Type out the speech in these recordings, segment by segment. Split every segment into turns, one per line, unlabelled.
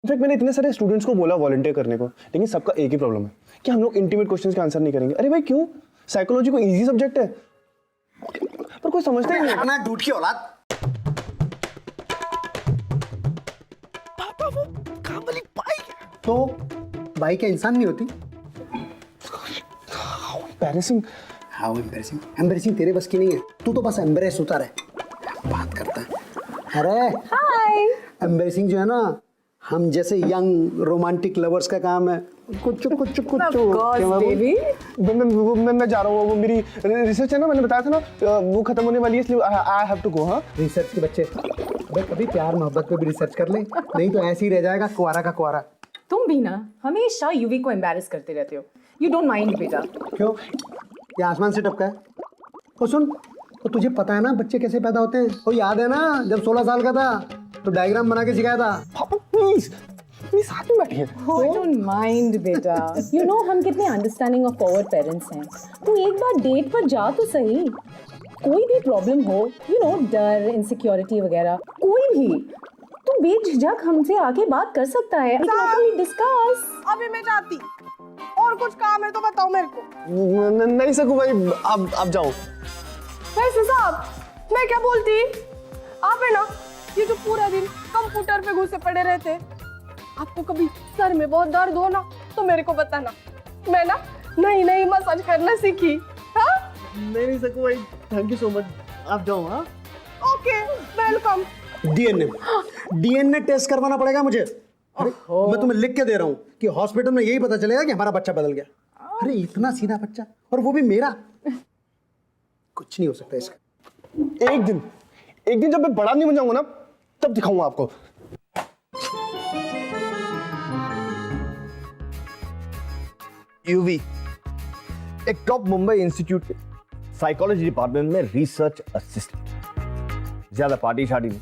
In fact मैंने इतने सारे स्टूडेंट्स को बोला वॉलंटियर करने को, लेकिन सबका एक ही प्रॉब्लम है कि हम लोग इंटीमेट क्वेश्चंस के आंसर नहीं करेंगे। अरे भाई क्यों? साइकोलॉजी को इजी सब्जेक्ट है, पर कोई समझता ही नहीं।
अपना झूठ की औलाद।
पापा वो काम वाली बाइक
तो बाइक क्या इंसान नहीं होती?
एम्बैरेसिंग।
How embarrassing? एम्बैरेसिंग तेरे बस की नहीं है, तू तो बस एम्बैरेस होता रहे, बात करता है। अरे
हाय।
एम्बैरेसिंग जो है ना, हम जैसे यंग रोमांटिक लवर्स का काम है। कुछ
बेबी
मैं जा रहा हूँ, वो मेरी रिसर्च है ना, मैंने बताया था ना, वो खत्म होने वाली है, इसलिए आई हैव टू गो। हाँ,
रिसर्च के बच्चे, अबे कभी प्यार मोहब्बत पे भी रिसर्च कर ले, नहीं तो ऐसे ही रह जाएगा कुआरा का कुआरा।
तुम भी ना हमेशा यूवी को एम्बैरेस करते रहते हो। यू डोंट माइंड बेटा।
क्यों? ये आसमान से टपका है? और सुन, तो तुझे पता है ना बच्चे कैसे पैदा होते हैं? वो याद है ना जब 16 साल का था तो डायग्राम बना के सिखाया था।
पापा प्लीज मेरे साथ में बैठिए।
डोंट माइंड बेटा। यू नो हम कितने अंडरस्टैंडिंग और फॉरवर्ड पेरेंट्स हैं। तू एक बार डेट पर जा तो सही। कोई भी प्रॉब्लम हो, यू नो डर, इनसिक्योरिटी वगैरह, कोई भी, तू बेझिझक हमसे आके बात कर सकता है। डिस्कस।
अभी मैं जाती, और कुछ काम है तो बताओ मेरे को।
नहीं सकूं भाई, आप जाओ।
वैसे साहब मैं क्या बोलती, आप है ना ये जो पूरा दिन कंप्यूटर पे घुसे पड़े रहते, आपको कभी सर में बहुत दर्द हो ना तो मेरे को बताना, मैं ना नई नई मसाज करना सीखी। हाँ
नहीं सकूं भाई, थैंक यू सो मच, आप जाओ। हाँ
ओके वेलकम।
डीएनए टेस्ट करवाना पड़ेगा मुझे। अरे मैं तुम्हें लिख के दे रहा हूँ कि हॉस्पिटल में यही पता चलेगा कि हमारा बच्चा बदल गया। अरे इतना सीधा बच्चा, और वो भी मेरा। कुछ नहीं हो सकता इसका।
एक दिन जब मैं बड़ा नहीं बन जाऊंगा ना, तब दिखाऊंगा आपको।
यूवी एक टॉप मुंबई इंस्टीट्यूट के साइकोलॉजी डिपार्टमेंट में रिसर्च असिस्टेंट। ज्यादा पार्टी शार्टी नहीं,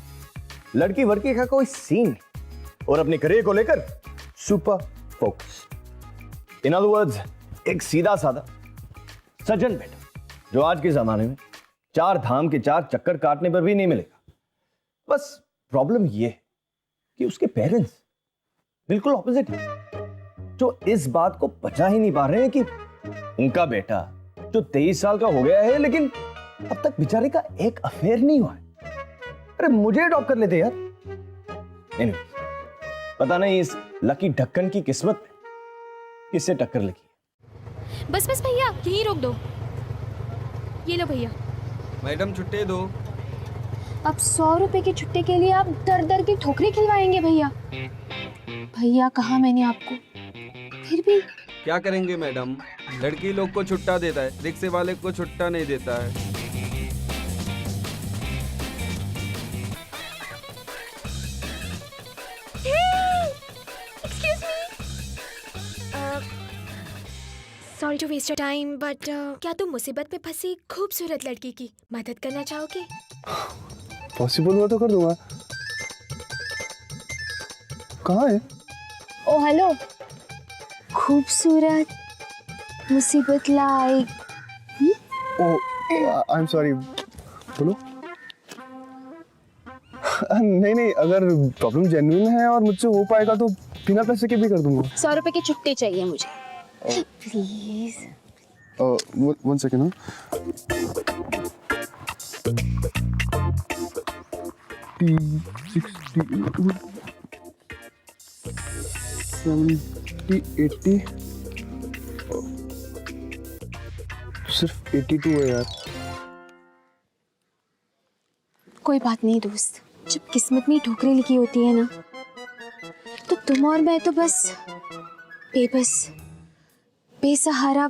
लड़की वड़की का कोई सीन नहीं, और अपने करियर को लेकर super focus. In other words एक सीधा साधा सज्जन बेटा, जो आज के जमाने में 4 धाम के 4 चक्कर काटने पर भी नहीं मिलेगा। बस प्रॉब्लम यह है कि उसके पेरेंट्स बिल्कुल ऑपोजिट है, जो इस बात को बचा ही नहीं पा रहे हैं कि उनका बेटा जो 23 साल का हो गया है, लेकिन अब तक बेचारे का एक अफेयर नहीं हुआ है। अरे मुझे अडॉप्ट कर लेते यार। Anyway, पता नहीं इस लकी ढक्कन की किस्मत में किससे टक्कर लगी।
बस भैया यहीं रोक दो। ये लो भैया।
मैडम छुट्टी दो।
अब 100 रुपए की छुट्टी के लिए आप दर दर की ठोकरें खिलवाएंगे भैया। भैया कहा मैंने आपको, फिर भी
क्या करेंगे मैडम, लड़की लोग को छुट्टा देता है, रिक्शे वाले को छुट्टा नहीं देता है।
Sorry to waste your time, but क्या तुम मुसीबत में फंसी खूबसूरत लड़की की मदद करना चाहोगे?
पॉसिबल हुआ तो कर दूंगा। कहाँ है?
ओ हेलो, खूबसूरत मुसीबत लाइक।
आई एम सॉरी, बोलो। नहीं, अगर प्रॉब्लम जेन्युइन है और मुझसे हो पाएगा तो बिना पैसे के भी कर दूंगा।
100 रुपए की छुट्टी चाहिए मुझे प्लीज।
1 सेकेंड। T60 70 80 सिर्फ 82 है यार।
कोई बात नहीं दोस्त, जब किस्मत में ठोकरें लिखी होती है ना, तो तुम और मैं तो बस बेबस, बेसहारा,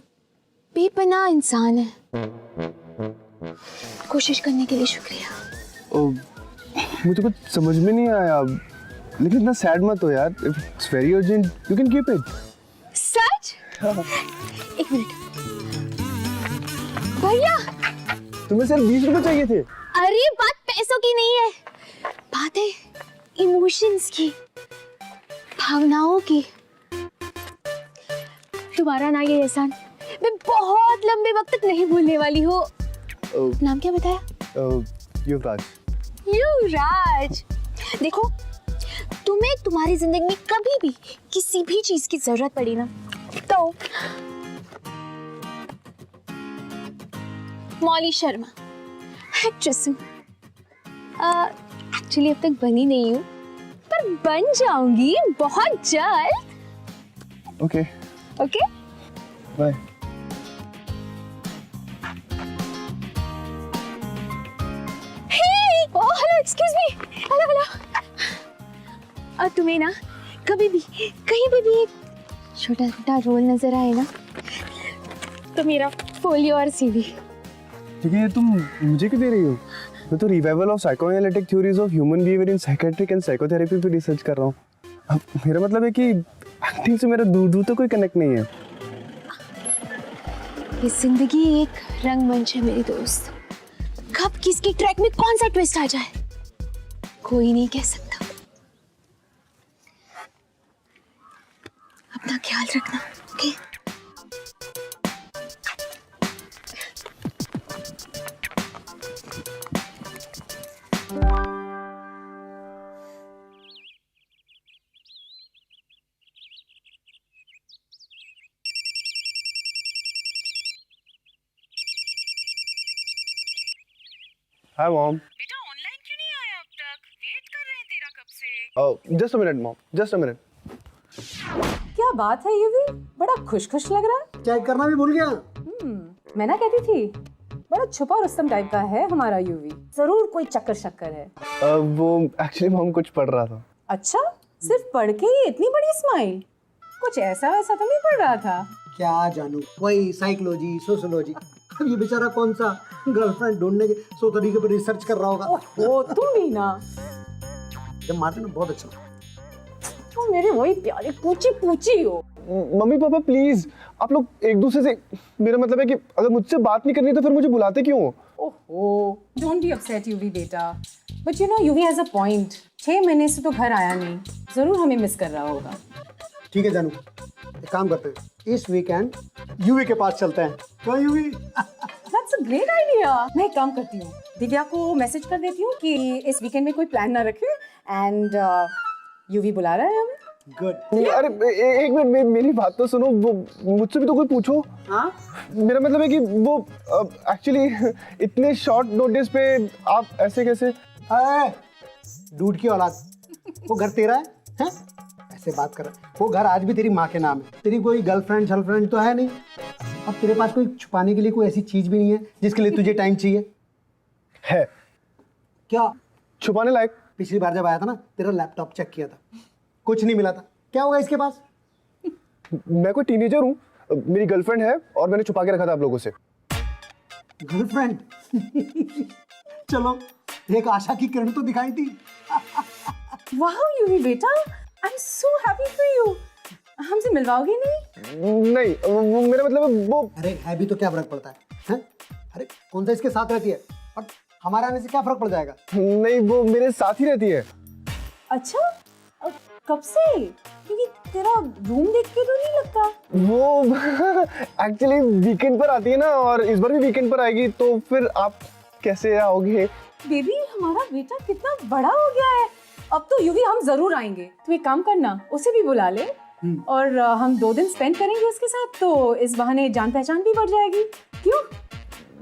बेपनाह इंसान है। कोशिश करने के लिए शुक्रिया।
मुझे कुछ समझ में नहीं आया, लेकिन इतना सैड मत हो यार। It's very urgent, you can keep it.
सच? एक मिनट भैया,
तुम्हें सिर्फ 20 रुपए चाहिए थे।
अरे बात पैसों की नहीं है, बात है इमोशंस की, भावनाओं की। तुम्हारा ना ये एहसान मैं बहुत लंबे वक्त तक नहीं भूलने वाली हूँ। नाम क्या बताया?
युवराज।
युवराज, देखो तुम्हें तुम्हारी जिंदगी में कभी भी किसी भी चीज की जरूरत पड़ी ना तो मौली शर्मा एक्ट्रेस हूँ। एक्चुअली अब तक बनी नहीं हूँ पर बन जाऊंगी बहुत जल्द।
Okay
okay
bye.
Hey oh hello excuse me, hello hello. और तुम्हें ना कभी भी कहीं पे भी एक छोटा छोटा रोल नजर आए ना तो मेरा फोलियो और सीवी।
ठीक है, तुम मुझे क्यों दे रही हो? मैं तो revival of psychoanalytic theories of human behaviour in psychiatric and psychotherapy पे रिसर्च कर रहा हूँ। अब मेरा मतलब है कि एक्टिंग से मेरा दूर दूर तक कोई कनेक्ट नहीं है।
ये जिंदगी एक रंगमंच है मेरी दोस्त, कब किसके ट्रैक में कौन सा ट्विस्ट आ जाए कोई नहीं कह सकता। अपना ख्याल रखना, ओके?
Hi mom.
बेटा ऑनलाइन क्यों नहीं आया अब तक? वेट कर रहे हैं तेरा कब से।
Just a minute mom, just a minute.
क्या बात है युवी, बड़ा खुश खुश लग रहा है।
चेक करना भी भूल गया।
मैं ना कहती थी बड़ा छुपा रुस्तम टाइप का है हमारा युवी, जरूर कोई चक्कर शक्कर है।
वो एक्चुअली मॉम कुछ पढ़ रहा था।
अच्छा, सिर्फ पढ़ के ही इतनी बड़ी स्माइल? कुछ ऐसा वैसा तो नहीं पढ़ रहा था?
क्या जानू, वही साइकोलॉजी सोशियोलॉजी। अब ये बेचारा कौन सा गर्लफ्रेंड ढूंढने के सो तरीके पर रिसर्च कर रहा होगा।
ओहो, तुम भी ना।
जब मारते ना बहुत अच्छा।
तुम मेरे वही प्यारे पूची पूची हो।
मम्मी पापा प्लीज, आप लोग एक दूसरे से, मेरा मतलब है कि अगर मुझसे बात नहीं करनी तो फिर मुझे बुलाते क्यों हो?
ओहो, डोंट बी अपसेट युवी बेटा, but you know Yuvi has a point. 6 महीने से तो घर आया नहीं, जरूर हमें मिस कर रहा होगा।
ठीक है जानू, एक काम करते हैं, इस वीकेंड यूवी के पास चलते हैं। क्या UV?
That's a great idea. मैं एक काम करती हूँ, दिव्या को मैसेज कर देती हूँ कि इस वीकेंड में कोई प्लान ना रखे एंड यूवी बुला रहा है हमें।
गुड।
अरे एक मिनट, मेरी बात तो सुनो। वो मुझसे भी तो कोई पूछो।
हाँ?
मेरा मतलब है कि वो एक्चुअली इतने शॉर्ट नोटिस पे आप ऐसे कैसे?
डूड की औलाद, वो घर तेरा है, हैं? ऐसे बात कर रहा है। वो घर आज भी तेरी माँ के नाम है। तेरी कोई गर्लफ्रेंड तो है नहीं। अब तेरे पास कोई छुपाने के लिए कोई ऐसी चीज भी नहीं है जिसके लिए तुझे टाइम चाहिए
है?
क्या
छुपाने लायक?
पिछली बार जब आया था ना, तेरा लैपटॉप चेक किया था, कुछ नहीं मिला था। क्या होगा इसके पास?
मैं कोई टीनेजर हूँ, मेरी गर्लफ्रेंड है और मैंने छुपा के रखा था आप लोगों से।
गर्लफ्रेंड? चलो, एक आशा की किरण तो दिखाई थी।
वाह युवी बेटा, I am so happy for you. हमसे मिलवाओगे नहीं?
नहीं, वो मेरा मतलब है वो।
अरे है भी तो क्या फर्क पड़ता है, हैं? अरे कौन सा इसके साथ रहती है और हमारे आने से क्या फर्क पड़ जाएगा?
नहीं, वो मेरे साथ ही रहती है।
अच्छा, कब से? क्योंकि तेरा रूम देख के तो नहीं लगता।
वो एक्चुअली वीकेंड पर आती है ना, और इस बार भी वीकेंड पर आएगी, तो फिर आप कैसे आओगे?
बेबी, हमारा बेटा कितना बड़ा हो गया है, अब तो यूवी हम जरूर आएंगे। तू एक काम करना, उसे भी बुला ले और हम 2 दिन स्पेंड करेंगे उसके साथ, तो इस बहाने जान पहचान भी बढ़ जाएगी। क्यों?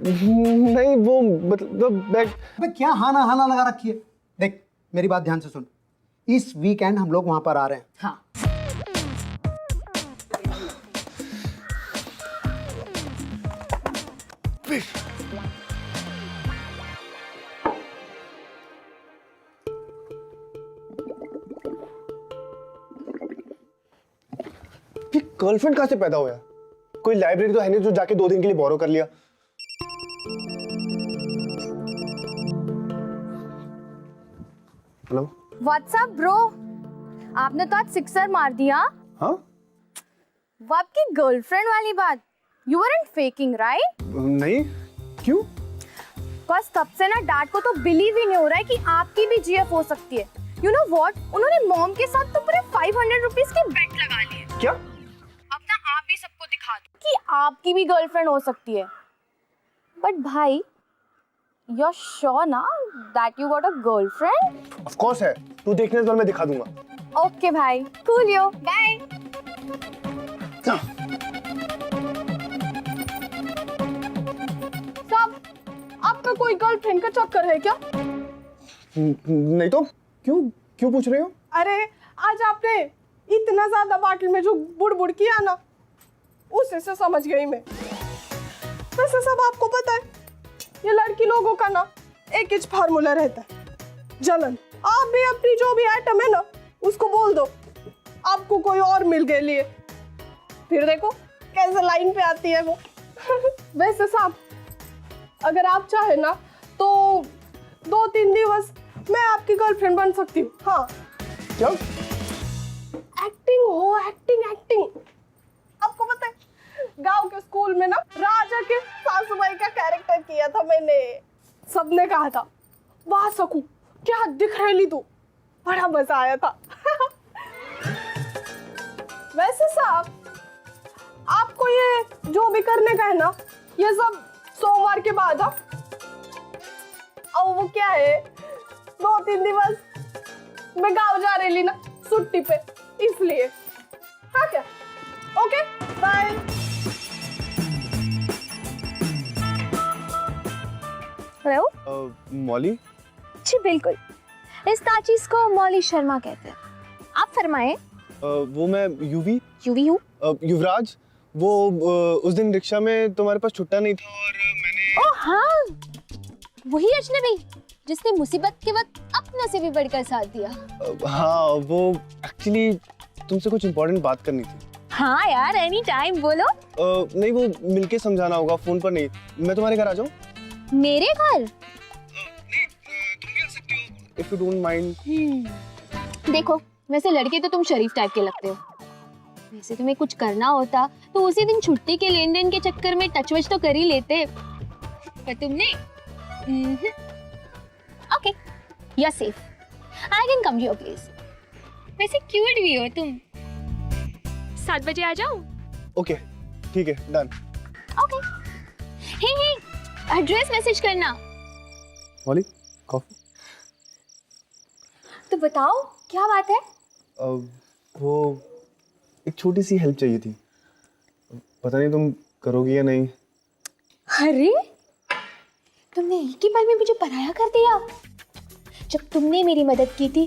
नहीं, वो मतलब
अबे क्या हाना हाना लगा रखी है? देख मेरी बात ध्यान से सुन, इस वीकेंड हम लोग वहां पर आ रहे हैं।
हाँ।
गर्लफ्रेंड कहाँ से पैदा हुआ? कोई लाइब्रेरी तो है नहीं जो जाके 2 दिन के लिए बोरो कर लिया। हेलो,
व्हाट्सअप ब्रो, आपने तो आज 6 मार दिया।
हाँ?
वो आपकी गर्लफ्रेंड वाली बात, यू weren't faking, right?
नहीं, क्यों?
बस तब से ना डैड को तो बिलीव ही नहीं हो रहा है कि आपकी भी जीएफ हो सकती है। यू नो व्हाट, उन्होंने मॉम के साथ तो पूरे 500 रुपीस की बेट लगा ली है।
क्या?
अब ना आप भी सबको
कि आपकी भी गर्लफ्रेंड हो सकती है, बट भाई यू आर श्योर ना that you got a girlfriend?
Of course है, तू देखने तो मैं दिखा दूंगा।
ओके भाई, कूल यो, बाय।
साहब, आपका कोई गर्लफ्रेंड का चक्कर है क्या?
नहीं तो क्यों क्यों पूछ रहे हो?
अरे आज आपने इतना ज्यादा बाटल में जो बुड़ किया ना, उसे से समझ गई मैं। वैसे सब आपको पता है, ये लड़की लोगों का ना एक ही फार्मूला रहता है, जलन। आप भी अपनी जो भी आइटम है ना, उसको बोल दो आपको कोई और मिल गए लिए, फिर देखो कैसे लाइन पे आती है वो। वैसे साहब, अगर आप चाहे ना तो 2-3 दिवस मैं आपकी गर्लफ्रेंड बन सकती हूँ। हाँ,
क्या?
एक्टिंग हो, एक्टिंग। आपको पता है, गांव के स्कूल में ना राजा के सासूबाई का कैरेक्टर किया था मैंने। सबने कहा था, वाह सकू क्या दिख रही तू, बड़ा मजा आया था। वैसे साहब, आपको ये जो भी करने का है ना, ये सब सोमवार के बाद। और वो क्या है, 2-3 दिवस मैं गांव जा रही ना छुट्टी पे, इसलिए। हाँ क्या? Okay, bye.
हेलो
मौली?
जी बिल्कुल, इस ताचीज को मौली शर्मा कहते हैं। आप फरमाएं।
वो मैं यूवी युवराज, वो उस दिन रिक्शा में तुम्हारे पास छुट्टा नहीं था और मैंने।
ओह हाँ, वही अजनबी जिसने मुसीबत के वक्त अपनों से भी बढ़कर साथ दिया।
हाँ, वो एक्चुअली तुमसे कुछ इम्पोर्टेंट बात करनी थी।
हाँ यार, एनी टाइम बोलो।
नहीं, वो मिलके समझाना होगा, फोन पर नहीं। मैं तुम्हारे घर आ जाऊँ?
मेरे घर?
नहीं, तुम भी आ सकती हो if you don't mind।
देखो, वैसे लड़के तो तुम शरीफ टाइप के लगते हो। वैसे तुम्हें कुछ करना होता तो उसी दिन छुट्टी के लेन देन के चक्कर में टच वच तो कर ही लेते, पर तुमने। Okay, you are safe, I can come to your place. वैसे क्यूट भी हो तुम। 7 बजे आ जाओ।
ओके, ठीक है, डन।
ओके, हे एड्रेस मैसेज करना।
मौली, कॉफी?
तो बताओ क्या बात है?
वो एक छोटी सी हेल्प चाहिए थी, पता नहीं तुम करोगी या नहीं।
अरे, तुमने एक ही पल में मुझे पराया कर दिया। जब तुमने मेरी मदद की थी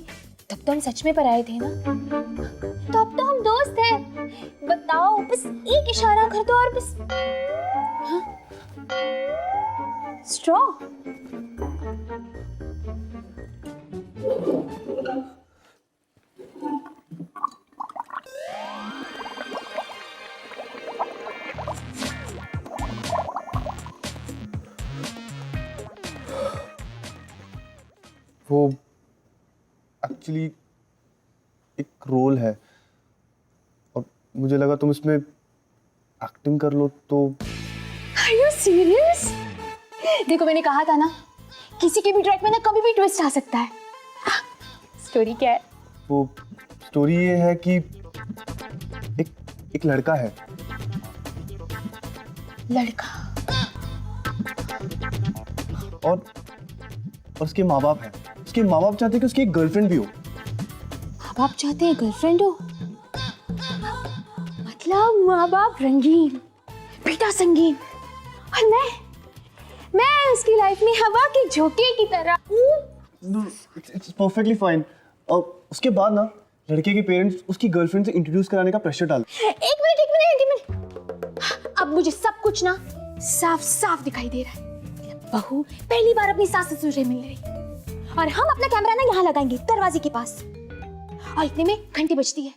तब तो हम सच में पराए थे ना, तो अब तो हम दोस्त हैं। बताओ, बस एक इशारा कर दो और बस। हाँ? स्ट्रॉ?
वो एक्चुअली एक रोल है और मुझे लगा तुम इसमें एक्टिंग कर लो तो।
Are you serious? देखो, मैंने कहा था ना, किसी के भी ट्रैक में ना कभी भी ट्विस्ट आ सकता है। स्टोरी क्या है?
वो स्टोरी ये है कि एक लड़का है।
लड़का?
और उसके माँ बाप हैं। उसके माँ बाप चाहते हैं कि उसकी एक गर्लफ्रेंड भी हो।
माँ बाप चाहते हैं गर्लफ्रेंड हो? मतलब माँ बाप रंगीन, बेटा संगीन, और मैं उसकी लाइफ में हवा के झोंके की तरह हूँ।
It's perfectly fine. और उसके बाद ना लड़के के पेरेंट्स उसकी गर्लफ्रेंड से इंट्रोड्यूस कराने का प्रेशर डालते।
एक मिनट। अब मुझे सब कुछ ना साफ साफ दिखाई दे रहा है। बहू पहली बार अपनी सास ससुर से मिल रही और हम अपना कैमरा ना यहाँ लगाएंगे दरवाजे के पास, और इतने में घंटी बजती है,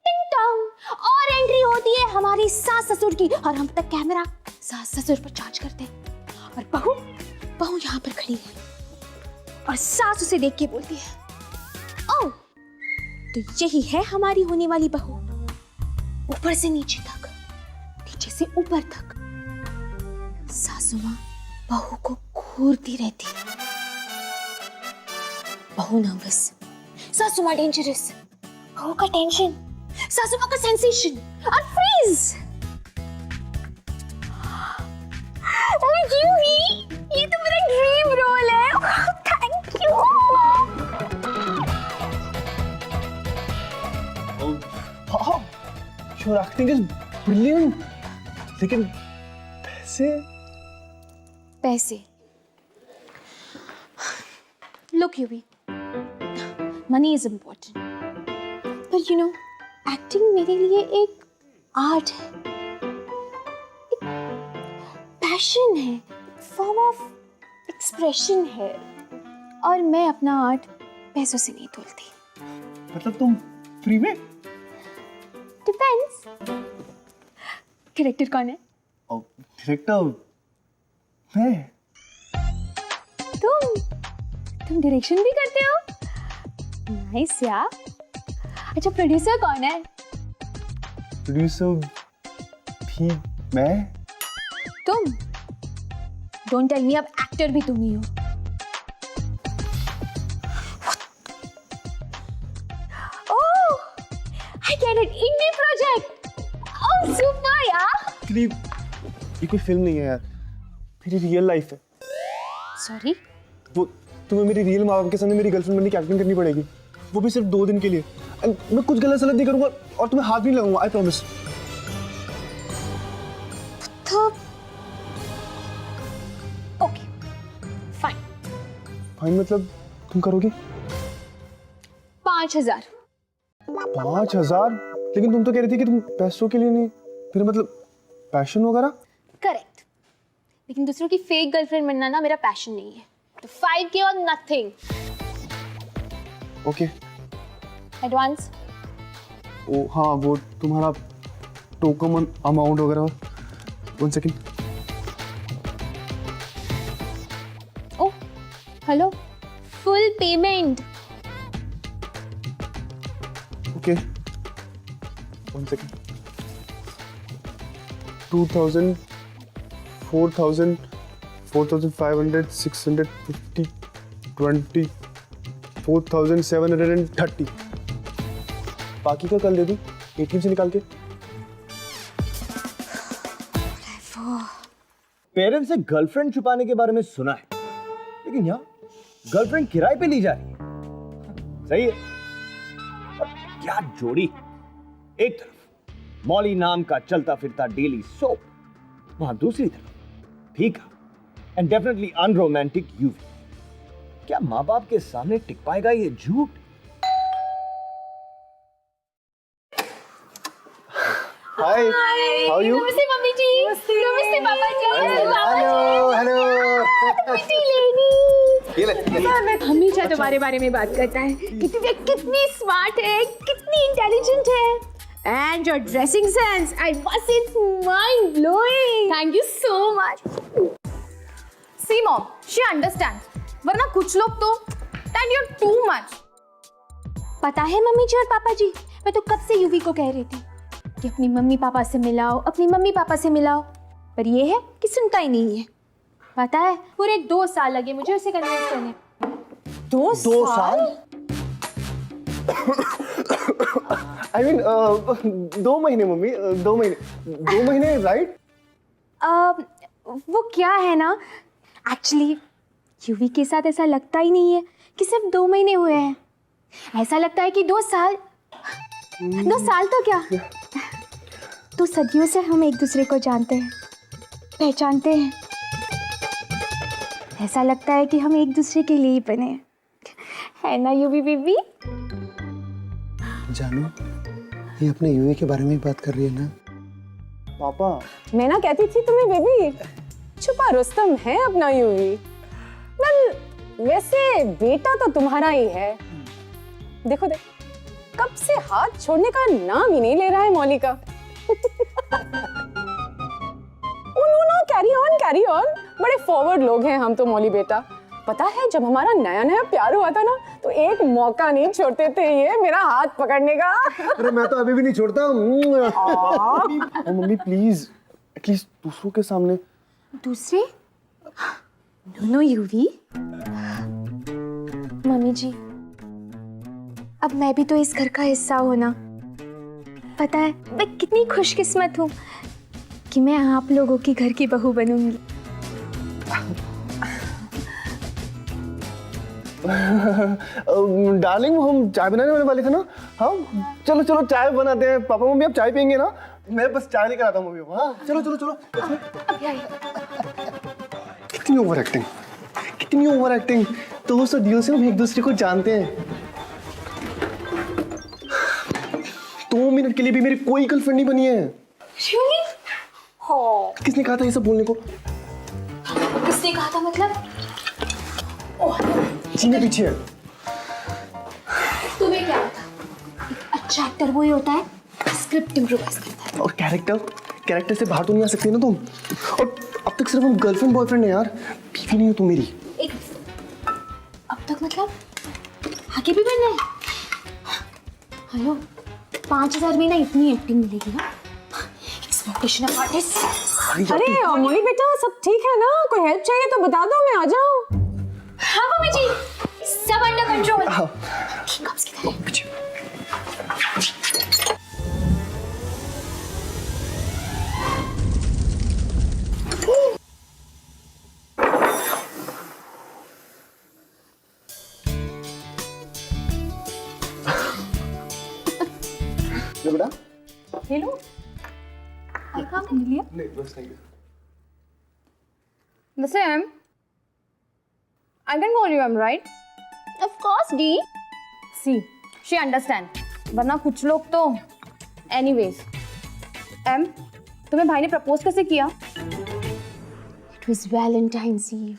टिंग टॉन्ग, और एंट्री होती है हमारी सास ससुर की, और हम तक कैमरा सास ससुर पर चार्ज करते हैं, और बहू यहाँ पर खड़ी है और सास उसे देख के बोलती है, ओह तो यही है हमारी होने वाली बहू। ऊपर से नीचे तक, नीचे से ऊपर तक सासू माँ बहू को घूरती रहती है। बहू नर्वस, सासू माँ डेंजरस, बहू का टेंशन, सासू माँ का सेंसेशन और फ्रीज। यूवी, ये तो मेरा ड्रीम रोल है। Thank you.
हाँ, योर एक्टिंग इज ब्रिलियंट। लेकिन पैसे?
पैसे? Look, Yuvi, money is important, but you know, acting मेरे लिए एक आर्ट है, एक पैशन है, फॉर्म ऑफ एक्सप्रेशन है, और मैं अपना आर्ट पैसों से नहीं तोलती।
मतलब तुम फ्री में?
डिपेंड्स। डायरेक्टर कौन है?
डायरेक्टर मैं।
तुम डायरेक्शन भी करते हो? नाइस यार। अच्छा, प्रोड्यूसर कौन है?
प्रोड्यूसर भी मैं।
तुम? डोंट टेल मी, अब एक्टर भी तुम ही हो। Oh, I get it, indie project. Oh super यार।
एक्चुअली ये कोई फिल्म नहीं है यार, मेरी रियल लाइफ है।
सॉरी?
वो तुम्हें मेरी रियल माँ बाप के सामने मेरी गर्लफ्रेंड बनने की एक्टिंग करनी पड़ेगी, वो भी सिर्फ 2 दिन के लिए। And मैं कुछ गलत सलत नहीं करूंगा और तुम्हें हाथ नहीं लगाऊंगा, आई प्रॉमिस।
तो ओके, फाइन।
फाइन मतलब तुम करोगी?
5,000।
5,000? लेकिन तुम तो कह रही थी कि तुम पैसों के लिए नहीं, फिर मतलब पैशन वगैरह?
करेक्ट, लेकिन दूसरों की फेक गर्लफ्रेंड बनना ना मेरा पैशन नहीं है। तो 5K और नथिंग।
ओके।
एडवांस?
ओ हाँ, वो तुम्हारा टोकन अमाउंट वगैरह। 1 second.
Oh hello, full payment.
Okay, 1 second. 2,000, 4,000, 4,500, 650, 20, 4,730। बाकी का कल दे दूं ATM से निकाल के।
पेरेंट्स से गर्लफ्रेंड छुपाने के बारे में सुना है, लेकिन यहाँ गर्लफ्रेंड किराए पे ली जा रही है। सही है। और क्या जोड़ी। एक तरफ मॉली नाम का चलता फिरता डेली सोप, वहां दूसरी तरफ फीका एंड डेफिनेटली अनरोमांटिक यूवी। क्या माँ बाप के सामने टिक पाएगा ये झूठ?
हाय, हाउ यू?
नमस्ते मम्मी जी। नमस्ते पापा जी।
Hello hello.
हमेशा तुम्हारे बारे में बात करता है कि तुम कितनी स्मार्ट है, कितनी इंटेलिजेंट है, and your dressing sense, I must it's mind blowing. Thank you so much.
See mom, she understands, वरना कुछ लोग तो that you are too much.
पता है मम्मी जी और पापा जी, मैं तो कब से यूवी को कह रही थी कि अपनी मम्मी पापा से मिलाओ, अपनी मम्मी पापा से मिलाओ, पर ये है कि सुनता ही नहीं है। पता है पूरे 2 साल लगे मुझे उसे कन्विंस करने।
2 साल?
I mean, 2 महीने मम्मी, 2 महीने, 2 महीने राइट?
वो क्या है ना, एक्चुअली यूवी के साथ ऐसा लगता ही नहीं है कि सिर्फ 2 महीने हुए हैं। ऐसा लगता है कि 2 साल। 2 साल तो क्या, 2 सदियों से हम एक दूसरे को जानते हैं, पहचानते हैं। ऐसा लगता है कि हम एक दूसरे के लिए ही बने हैं, है ना यूवी बेबी?
जानू, ये अपने यूवी के बारे में ही बात कर रही है ना?
पापा,
मैं ना कहती थी तुम्हें बेबी, छुपा रुस्तम है अपना यूवी। वेल, वैसे बेटा तो तुम्हारा ही है। देखो देख, कब से हाथ छोड़ने का नाम ही नहीं ले रहा है मौली का। No, carry on. बड़े फॉरवर्ड लोग हैं हम तो मौली बेटा। पता है जब हमारा नया नया प्यार हुआ था ना, तो एक मौका नहीं छोड़ते थे ये मेरा हाथ पकड़ने का।
अरे मैं तो अभी भी नहीं छोड़ता।
मम्मी प्लीज, एटलीस्ट दूसरों के सामने।
दूसरे? No UV. मम्मी जी, अब मैं भी तो इस घर का हिस्सा हूं ना। पता है मैं कितनी खुशकिस्मत हूँ कि मैं आप लोगों की घर की बहू बनूंगी।
डार्लिंग हम चाय बनाने वाले वाले थे ना। हाँ चलो चलो चाय बनाते हैं। पापा मम्मी आप चाय पियेंगे ना? मैं बस चाय लेकर आता हूँ मम्मी को। हाँ चलो चलो चलो। कितनी ओवर एक्टिंग, कितनी ओवर एक्टिंग। दोस्त और दिल से हम एक दूसरे को जानते हैं। 2 मिनट के लिए भी मेरी कोई गर्लफ्रेंड नहीं बनी है।
Really?
किसने कहा था ये सब बोलने को?
किसने कहा था मतलब?
सीने पीछे है।
तुम्हें क्या पता? अच्छा एक्टर वही होता है स्क्रिप्ट इम्प्रोवाइज करता है।
और कैरेक्टर से बाहर तो नहीं आ सकती ना तुम। और अब तक सिर्फ हम गर्लफ्रेंड बॉयफ्रेंड है यार, बीवी नहीं हो तुम मेरी।
एक अब तक मतलब आगे भी बनना है? हेलो 5,000 में ना इतनी एक्टिंग मिलेगी ना, एक्सपेक्टेशन ऑफ आर्टिस्ट।
अरे मोनी बेटा सब ठीक है ना? कोई हेल्प चाहिए तो बता दो, मैं आ जाऊं।
हाँ मम्मी जी सब अंडर कंट्रोल। कप्स किधर है?
बेटा
हेलो
आई काम लिया।
नहीं बस thank you.
Listen, I can call you M, right?
Of course D.
See, she understand. वरना कुछ लोग तो anyways. M, तुम्हें भाई ने प्रपोज कैसे किया?
It was Valentine's eve.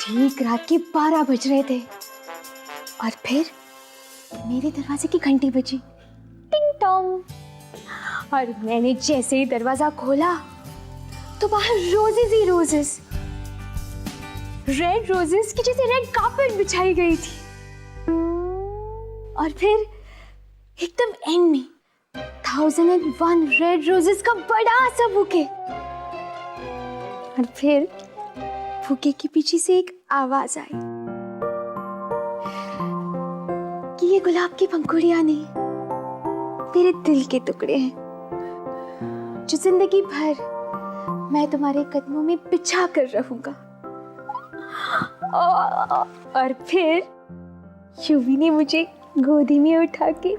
ठीक रात के 12 बज रहे थे और फिर मेरे दरवाजे की घंटी बजी, टिंग टोंग। और मैंने जैसे ही दरवाजा खोला तो बाहर रोजेस ही रोजेस, रेड रोजेस की जैसे रेड कार्पेट बिछाई गई थी। और फिर एकदम एंड में 1001 रेड रोजेस का बड़ा सा बुके। और फिर बुके के पीछे से एक आवाज आई कि ये गुलाब की पंखुड़ियां नहीं, तेरे दिल के टुकड़े हैं जो जिंदगी भर मैं तुम्हारे कदमों में बिछा कर रहूंगा। और फिर युवी ने मुझे गोदी में उठा के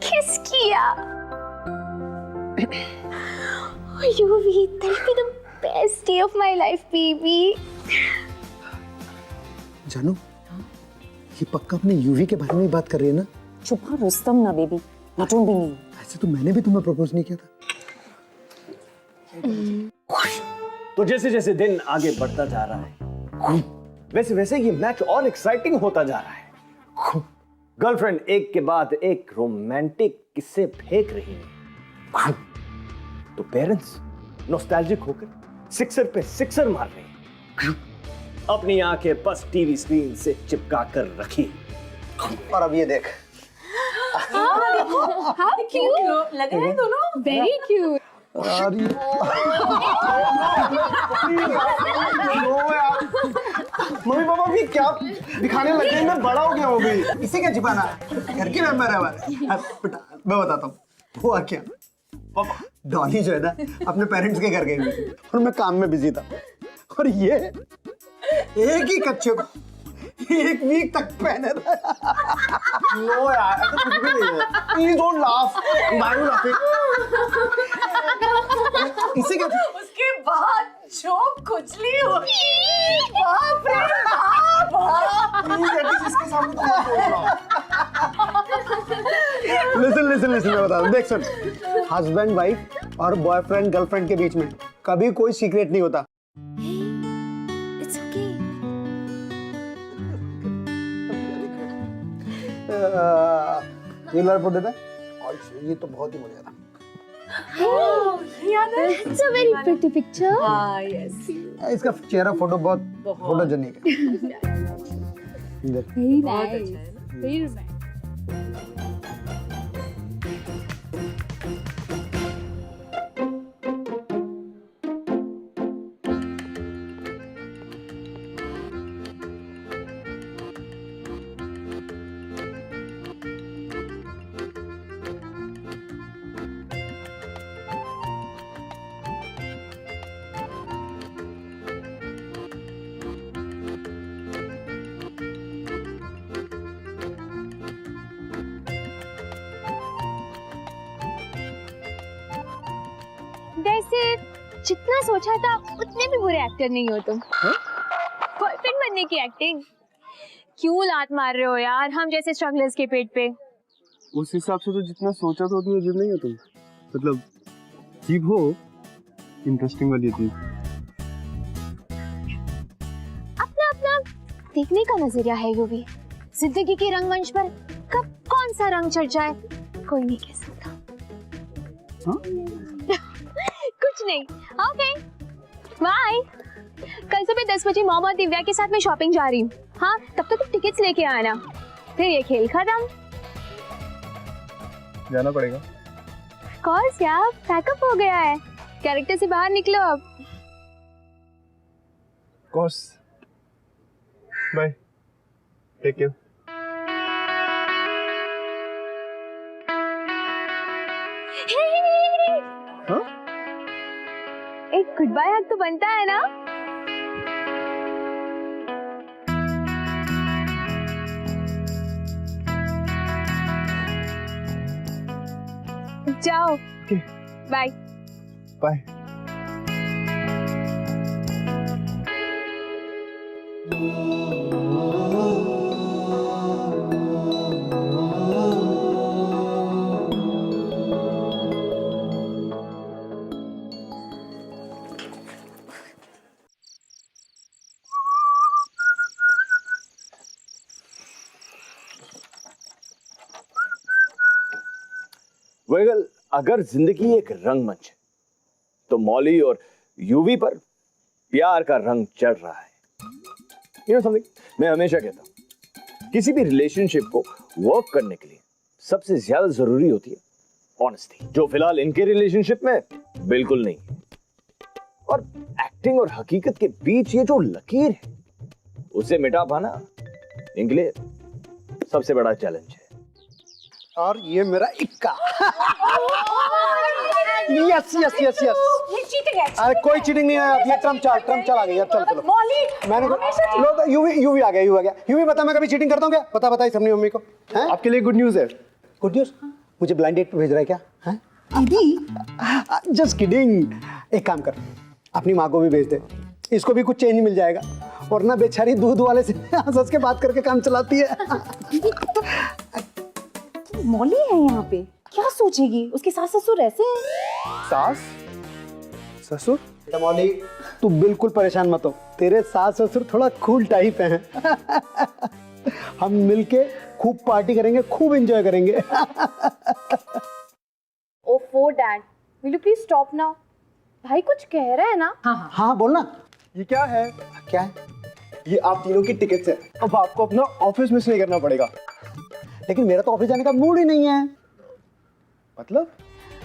किस किया। युवी, that'll be the best day of my life, baby.
जानू ये पक्का अपने यूवी के बारे में ही बात कर रही है ना?
चुप हाँ रुस्तम ना बेबी, नटून भी नहीं।
ऐसे तो मैंने भी तुम्हें प्रपोज नहीं किया था।
तो जैसे जैसे दिन आगे बढ़ता जा रहा है वैसे वैसे ये मैच और एक्साइटिंग होता जा रहा है। गर्लफ्रेंड एक के बाद एक रोमांटिक किस्से फेंक रही है, तो पेरेंट्स नॉस्टैल्जिक होकर सिक्सर पे सिक्सर मार रहे हैं। अपनी आंखें बस टीवी स्क्रीन से चिपका कर रखी।
और अब ये देख,
How cute
लग रहे हैं दोनों।
very cute।
मम्मी पापा भी क्या दिखाने लगे? मैं बड़ा हो गया हूँ अभी।
इसे क्या छिपाना, घर के मेंबर है हमारे। बेटा मैं बताता हूँ हुआ क्या। पापा डॉली जो है ना अपने पेरेंट्स के घर गई हुई थी और मैं काम में बिजी था, और ये एक ही कच्चे को 1 वीक तक पहने रहा।
नो यार ऐसा कुछ भी नहीं है। Please don't laugh. Why you laughing?
इसे क्या
उसके बाद जो खुजली हुई, बाप रे बाप।
प्लीज एटलीस्ट इसके सामने तो मत बोल रहा।
लिसन मैं बता दूं, देख सुन, हस्बैंड वाइफ और बॉयफ्रेंड गर्लफ्रेंड के बीच में कभी कोई सीक्रेट नहीं होता।
It's okay।
ये लड़ फोटो था और ये तो बहुत ही बढ़िया था।
It's a very pretty picture।
हाँ यस।
इसका चेहरा फोटो बहुत फोटोजेनिक है।
Very nice। Very romantic। जितना सोचा था उतने भी बुरे एक्टर नहीं हो तुम। बॉयफ्रेंड बनने की एक्टिंग क्यों लात मार रहे हो यार हम जैसे स्ट्रगलर्स के पेट पे।
उस हिसाब से तो जितना सोचा था उतनी अजीब नहीं हो तुम। मतलब अजीब हो, इंटरेस्टिंग वाली थी।
अपना अपना देखने का नजरिया है यूवी। जिंदगी के रंगमंच पर कब कौन सा रंग चढ़ जाए कोई नहीं कह सकता।
हाँ?
कुछ नहीं। Okay bye. कल सुबह 10 बजे मॉम और दिव्या के साथ मैं शॉपिंग जा रही हूँ। हाँ तब तक तुम टिकट्स लेके आना, फिर ये खेल खत्म।
जाना पड़ेगा।
कोर्स यार पैकअप हो गया है, कैरेक्टर से बाहर निकलो अब।
Course bye, take care. हाँ?
एक गुड बाय हग तो बनता है ना। जाओ बाय
बाय।
वेगल, अगर जिंदगी एक रंगमंच है तो मौली और यूवी पर प्यार का रंग चढ़ रहा है। यू नो समथिंग, मैं हमेशा कहता हूं किसी भी रिलेशनशिप को वर्क करने के लिए सबसे ज्यादा जरूरी होती है ऑनेस्टी, जो फिलहाल इनके रिलेशनशिप में बिल्कुल नहीं है। और एक्टिंग और हकीकत के बीच ये जो लकीर है उसे मिटा पाना इनके लिए सबसे बड़ा चैलेंज है।
और ये मेरा इक्का। Yes yes yes yes.
ये चीटिंग है।
अरे कोई चीटिंग नहीं है, ये ट्रम्प चल आ गई। चल चलो
मौली
मैंने लो यूवी आ गया। यूवी बता मैं कभी चीटिंग करता हूँ क्या? बता इस अपनी मम्मी को। हैं?
आपके लिए गुड न्यूज़ है।
Good news? मुझे ब्लाइंड डेट पे भेज रहा है क्या? हैं? Just kidding. एक काम कर, अपनी माँ को भी भेज दे, इसको भी कुछ चेंज मिल जाएगा। वरना बेचारी दूध वाले से हंस के बात करके काम चलाती है।
मौली है यहाँ पे, क्या सोचेगी? उसके सास ससुर ऐसे हैं।
सास ससुर?
मौली तू बिल्कुल परेशान मत हो, तेरे सास ससुर थोड़ा कूल टाइप हैं। हम मिलके खूब पार्टी करेंगे, खूब एंजॉय करेंगे।
ओफो dad, will you please stop now? भाई कुछ कह रहा है ना?
हाँ बोलना।
ये क्या है?
क्या है?
ये आप तीनों की टिकट्स है। अब आपको अपना ऑफिस मिस नहीं करना पड़ेगा।
लेकिन मेरा तो ऑफिस जाने का मूड ही नहीं है।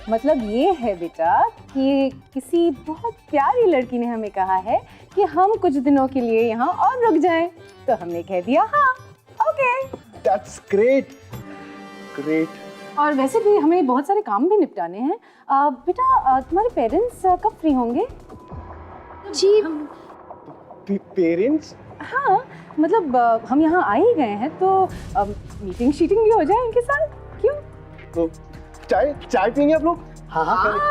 मतलब ये है बेटा कि किसी बहुत प्यारी लड़की ने हमें कहा है कि हम कुछ दिनों के लिए यहाँ और रुक जाएं, तो हमने कह दिया हाँ ओके।
That's great great.
और वैसे भी हमें बहुत सारे काम भी निपटाने हैं। बेटा तुम्हारे पेरेंट्स कब फ्री होंगे?
जी
पेरेंट्स?
हाँ मतलब हम यहाँ आ ही गए हैं तो मीटिंग शीटिंग भी हो जाए उनके साथ, क्यों?
तो चाय पियेंगे आप लोग?
हाँ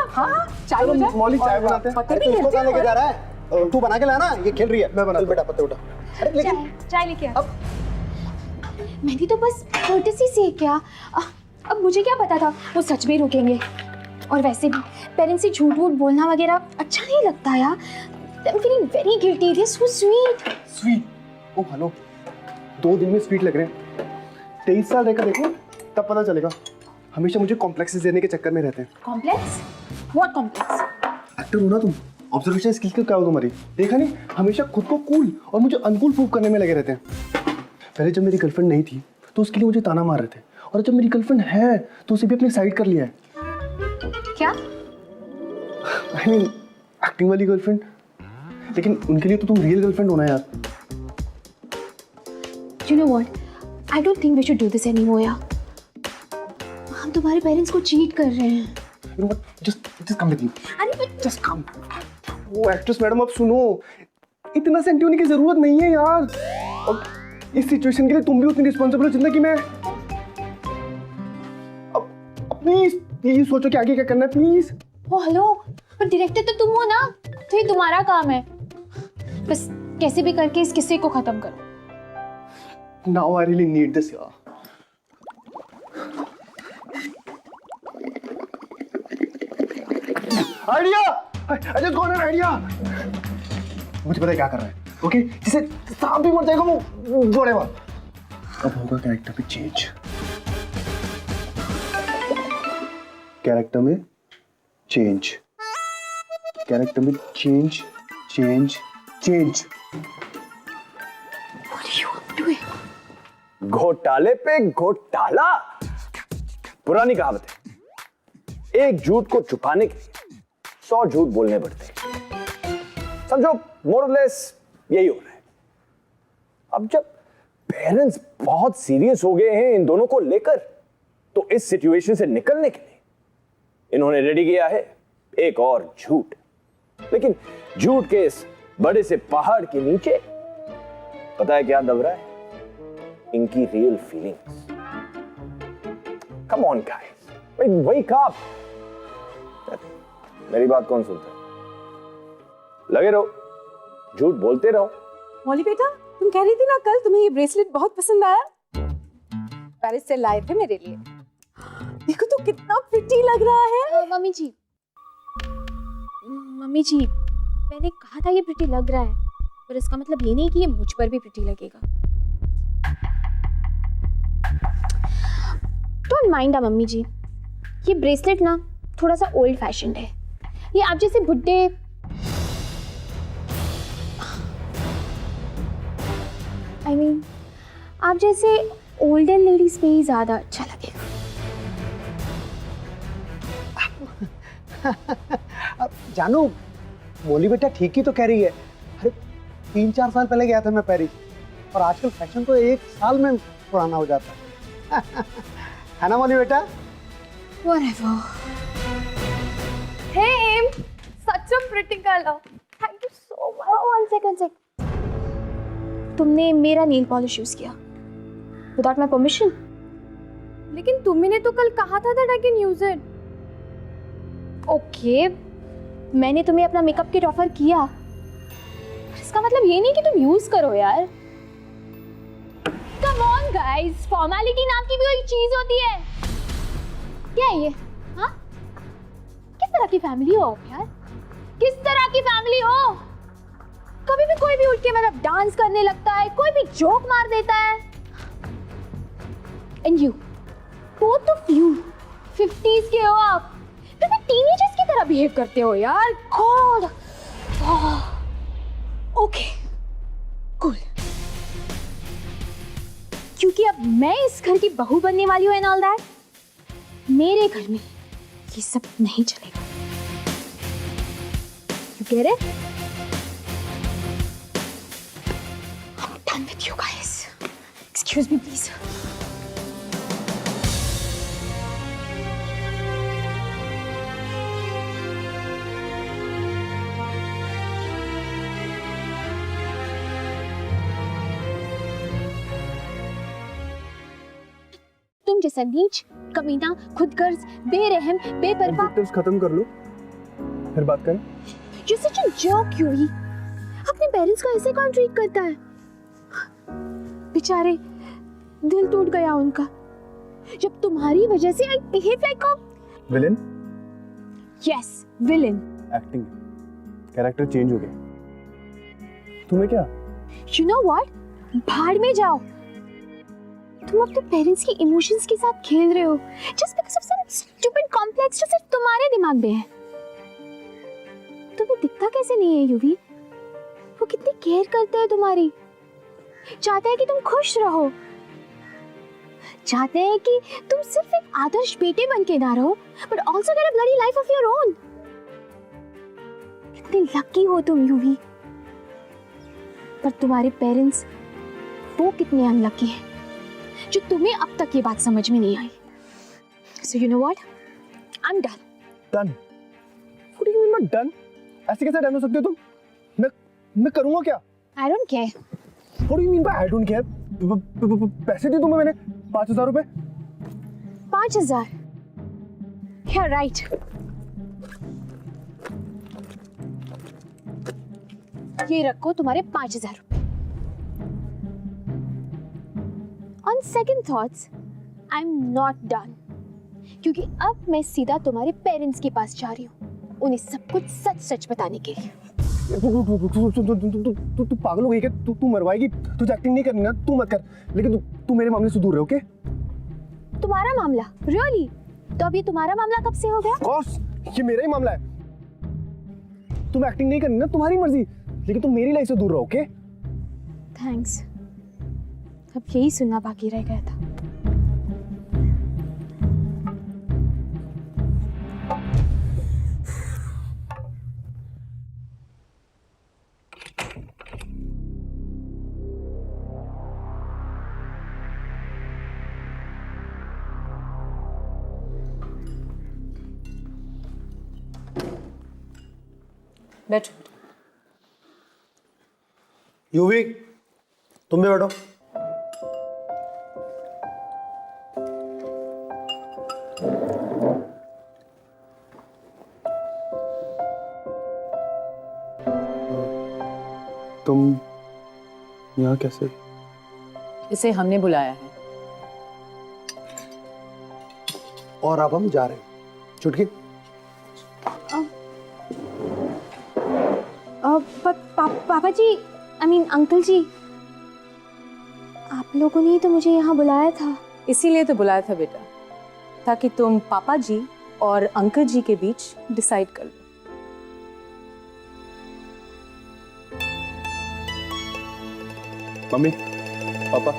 हाँ चाय हो जाए।
मौली चाय बनाते हैं।
पत्ते
अरे
भी
तू इसको
हिलते
कहाँ लेके
हैं।
जा रहा है? तू बना के लाना, ये खेल रही है। मैं बना बेटा, पत्ते उठा। अरे लेकिन
चाय लेके आ। मैंने तो बस courtesy से किया। अब मुझे क्या पता था वो सच में रुकेंगे। और वैसे भी पेरेंट्स से झूठ वूठ बोलना वगैरह अच्छा नहीं लगता यार। I'm feeling very guilty. They're so sweet.
Sweet? Oh hello, 2 दिन में स्वीट लग रहे हैं। 23 साल रहकर देखो तब पता चलेगा। हमेशा मुझे कॉम्प्लेक्सेस देने के चक्कर में रहते हैं।
Complex? What complex?
एक्टर हो ना तुम, ऑब्जर्वेशन स्किल क्या हो तुम्हारी? देखा नहीं, हमेशा खुद को कूल और मुझे अनकूल प्रूव करने में लगे रहते हैं। पहले जब मेरी गर्लफ्रेंड नहीं थी तो उसके लिए मुझे ताना मार रहे थे, और जब मेरी गर्लफ्रेंड है तो उसे भी अपनी साइड कर लिया है।
क्या?
आई मीन एक्टिंग वाली गर्लफ्रेंड। लेकिन उनके लिए तो तुम रियल गर्लफ्रेंड होना यार।
You know what? I don't think we should do this anymore यार। हम तुम्हारे पेरेंट्स को चीट कर रहे हैं।
You know what? Just come with me.
अरे but
Just come. वो एक्ट्रेस मैडम, अब सुनो, इतना सेंटी होने की जरूरत नहीं है यार। और इस सिचुएशन के लिए तुम भी उतनी रिस्पॉन्सिबल हो जितना कि मैं। अब प्लीज सोचो कि आगे क्या करना है, प्लीज।
ओ हेलो, पर डायरेक्टर तो तुम हो ना। तो ये तुम्हारा काम है, बस कैसे भी करके इस किस्से को खत्म करो।
Now I really need this, यार। Idea! I just got an idea! मुझे पता है क्या कर रहा है, ओके? जिसे सांप भी मर जाएगा वो जोड़ेगा। अब होगा कैरेक्टर पे चेंज। कैरेक्टर में चेंज। कैरेक्टर में चेंज, चेंज, चेंज।
घोटाले पे घोटाला। पुरानी कहावत है, एक झूठ को छुपाने के लिए 100 झूठ बोलने पड़ते हैं। समझो मोर और लेस यही हो रहा है। अब जब पेरेंट्स बहुत सीरियस हो गए हैं इन दोनों को लेकर, तो इस सिचुएशन से निकलने के लिए इन्होंने रेडी किया है एक और झूठ। लेकिन झूठ के इस बड़े से पहाड़ के नीचे पता है क्या दब रहा है? इनकी real feelings. Come on guys, भाई वही कहा। मेरी बात कौन सुनता है? लगे रहो, झूठ बोलते रहो।
मौली बेटा, तुम कह रही थी ना कल तुम्हें ये ब्रेसलेट बहुत पसंद आया, पेरिस से लाए थे मेरे लिए। देखो तो कितना प्रिटी लग रहा है।
मम्मी जी, मैंने कहा था ये प्रिटी लग रहा है, पर इसका मतलब ये नहीं कि ये मुझ पर भी प्रिटी लगेगा। डोंट माइंड मम्मी जी, ये ब्रेसलेट ना थोड़ा सा ओल्ड फैशन्ड है। ये आप जैसे बुड्ढे आप जैसे ओल्डर लेडीज पे ही ज्यादा अच्छा लगेगा।
अब जानू, मोली बेटा ठीक ही तो कह रही है। अरे 3-4 साल पहले गया था मैं पेरिस, और आजकल फैशन तो 1 साल में पुराना हो जाता है ना मोली बेटा?
Whatever.
Hey, such a pretty color. Thank you so much.
Oh, one sec. तुमने मेरा नेल पॉलिश यूज किया विदाउट माय परमिशन।
लेकिन तुमने तो कल कहा था that I can use it.
Okay, मैंने तुम्हें अपना मेकअप किट ऑफर किया, इसका मतलब ये नहीं कि तुम यूज करो यार। कम ऑन गाइस, फॉर्मेलिटी नाम की भी कोई चीज होती है क्या ये? हाँ, किस तरह की फैमिली हो आप यार? किस तरह की फैमिली हो? कभी भी कोई भी उठ के मतलब डांस करने लगता है, कोई भी जोक मार देता है। And you, both of you 50s के हो आप, फिर भी टीनेजर्स की तरह बिहेव करते हो यार। गॉड। ओके कूल, क्योंकि अब मैं इस घर की बहू बनने वाली हूँ एंड ऑल दैट, मेरे घर में ये सब नहीं चलेगा। You get it? I'm done with you guys. Excuse me, please. तुम जैसा नीच, कमीना, खुदगर्ज, बेरहम, बेपरवाह।
ऑब्जेक्टिव्स खत्म कर लो, फिर बात करें।
You're such a joke, UV. अपने पेरेंट्स को ऐसे कौन ट्रीट करता है? बेचारे, दिल टूट गया उनका जब तुम्हारी वजह से I behave like a
villain?
yes, villain.
Acting, character change हो गया। तुम्हें क्या?
You know what? भाड़ में जाओ। तुम अपने पेरेंट्स की इमोशंस के साथ खेल रहे हो just because of some stupid complex जो सिर्फ तुम्हारे दिमाग में है। तुम्हें दिखता कैसे नहीं है यूवी? वो कितनी केयर करते हैं तुम्हारी, चाहते हैं कि तुम खुश रहो, चाहते हैं कि तुम सिर्फ एक आदर्श बेटे बन के ना रहो, but also get a bloody life of your own. कितने लकी हो तुम यूवी, पर तुम्हारे पेरेंट्स वो कितने अनलकी हैं जो तुम्हें अब तक ये बात समझ में नहीं आई। So you know what? I'm done.
Done? What do you mean by done? ऐसे कैसे डन हो सकते हो तुम? मैं करूँगा क्या?
I don't care.
What do you mean by I don't care? पैसे दिए तुम्हें मैंने 5,000 रुपए।
5,000? You're right. ये रखो तुम्हारे 5,000 रुपए। On second thoughts I am not done, क्योंकि अब मैं सीधा तुम्हारे पेरेंट्स के पास जा रही हूँ उन्हें सब कुछ सच सच बताने के लिए।
तू पागल हो गई क्या? तू मरवाएगी? तुझे एक्टिंग नहीं करनी ना, तू मत कर, लेकिन तू मेरे मामले से दूर रहे, ओके?
तुम्हारा मामला? रियली? तो अब ये तुम्हारा मामला कब से हो गया?
बॉस, ये मेरा ही मामला है। तुम एक्टिंग नहीं करनी ना, तुम्हारी मर्जी, लेकिन तुम मेरी लाइफ से दूर रहो, ओके?
थैंक्स। अब यही सुनना बाकी रह गया था।
बैठो।
यूवी, तुम भी बैठो।
तुम यहाँ कैसे?
इसे हमने बुलाया है।
और अब हम जा रहे हैं। चुटकी।
पापा जी, आई मीन अंकल जी, आप लोगों ने ही तो मुझे यहाँ बुलाया था।
इसीलिए तो बुलाया था बेटा, ताकि तुम पापा जी और अंकल जी के बीच डिसाइड कर लो।
मम्मी, पापा,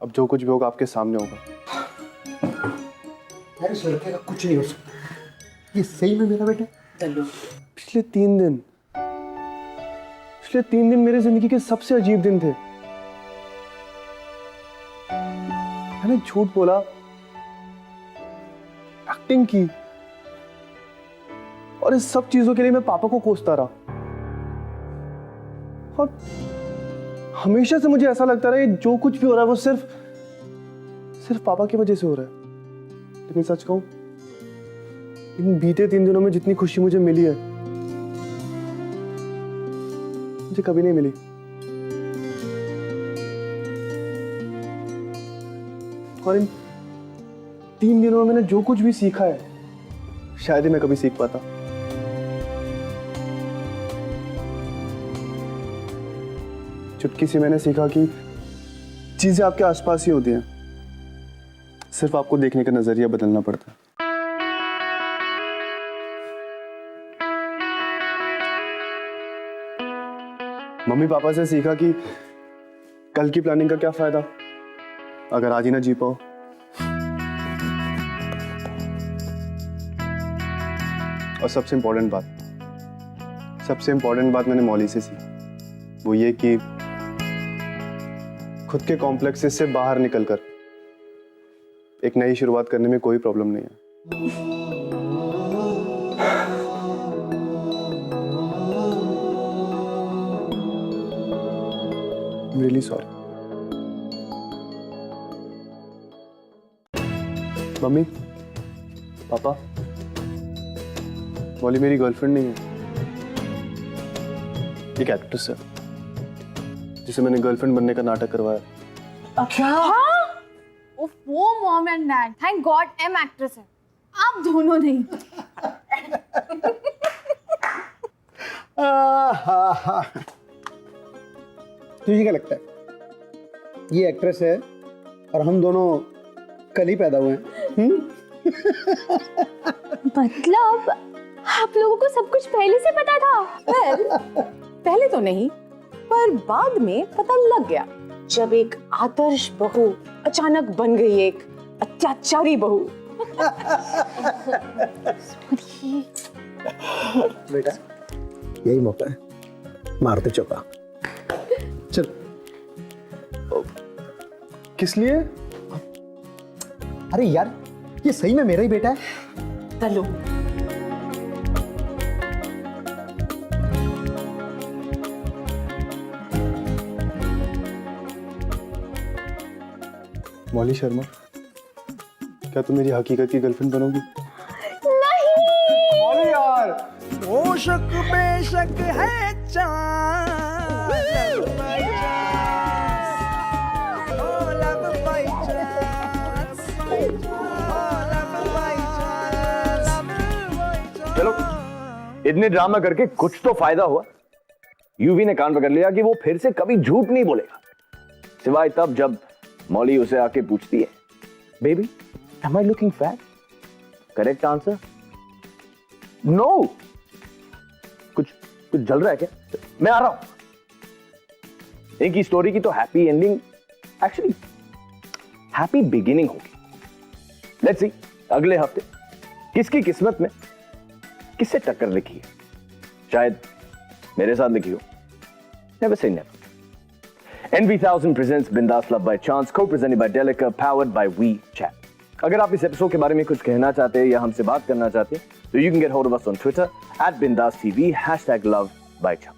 अब जो कुछ भी होगा आपके सामने होगा।
यार इस लड़के का कुछ नहीं हो सकता। ये सही में मेरा बेटा?
पिछले 3 दिन मेरे जिंदगी के सबसे अजीब दिन थे। मैंने झूठ बोला, एक्टिंग की, और इस सब चीजों के लिए मैं पापा को कोसता रहा। और हमेशा से मुझे ऐसा लगता रहा है जो कुछ भी हो रहा है वो सिर्फ पापा की वजह से हो रहा है। लेकिन सच कहूं, इन बीते 3 दिनों में जितनी खुशी मुझे मिली है, मुझे कभी नहीं मिली। और इन 3 दिनों में मैंने जो कुछ भी सीखा है, शायद ही मैं कभी सीख पाता। चुटकी से मैंने सीखा कि चीजें आपके आसपास ही होती हैं, सिर्फ आपको देखने का नजरिया बदलना पड़ता है। मम्मी पापा से सीखा कि कल की प्लानिंग का क्या फायदा अगर आज ही ना जी पाओ। और सबसे इंपॉर्टेंट बात मैंने मौली से सीखी, वो ये कि खुद के कॉम्प्लेक्सेस से बाहर निकलकर एक नई शुरुआत करने में कोई प्रॉब्लम नहीं है। I'm really sorry. मम्मी, पापा, मौली मेरी गर्लफ्रेंड नहीं है, एक एक्ट्रेस है जिसे मैंने गर्लफ्रेंड बनने का नाटक करवाया।
क्या? वो mom and dad, thank god am actress है, आप दोनों नहीं।
तुझे क्या लगता है ये एक्ट्रेस है और हम दोनों कल ही पैदा हुए हैं?
मतलब आप लोगों को सब कुछ पहले से पता था?
पहले तो नहीं, पर बाद में पता लग गया, जब एक आदर्श बहू अचानक बन गई एक अत्याचारी बहू।
बेटा यही मौका है, मारते चौका। चल।
किस लिए?
अरे यार ये सही में मेरा ही बेटा है।
चलो।
मौली शर्मा, क्या तुम मेरी हकीकत की गर्लफ्रेंड बनोगी?
नहीं।
मौली यार, ओ
मुशक बेशक है चांद love by chance, oh love by chance, oh love by chance, love by chance।
चलो इतने ड्रामा करके कुछ तो फायदा हुआ। यूवी ने कान पकड़ लिया कि वो फिर से कभी झूठ नहीं बोलेगा, सिवाय तब जब मॉली उसे आके पूछती है, baby am I looking fat? Correct answer no. कुछ जल रहा है क्या? मैं आ रहा हूं। इनकी स्टोरी की तो happy ending, actually happy beginning होगी। लेट्स सी अगले हफ्ते किसकी किस्मत में किससे टक्कर लिखी है। शायद मेरे साथ लिखी हो। Never say never. NV1000 presents Bindas Love by Chance, co-presented by Delica, powered by WeChat. अगर आप इस एपिसोड के बारे में कुछ कहना चाहते हैं या हमसे बात करना चाहते हैं तो you can get hold of us on Twitter @BindasTV #LoveByChance.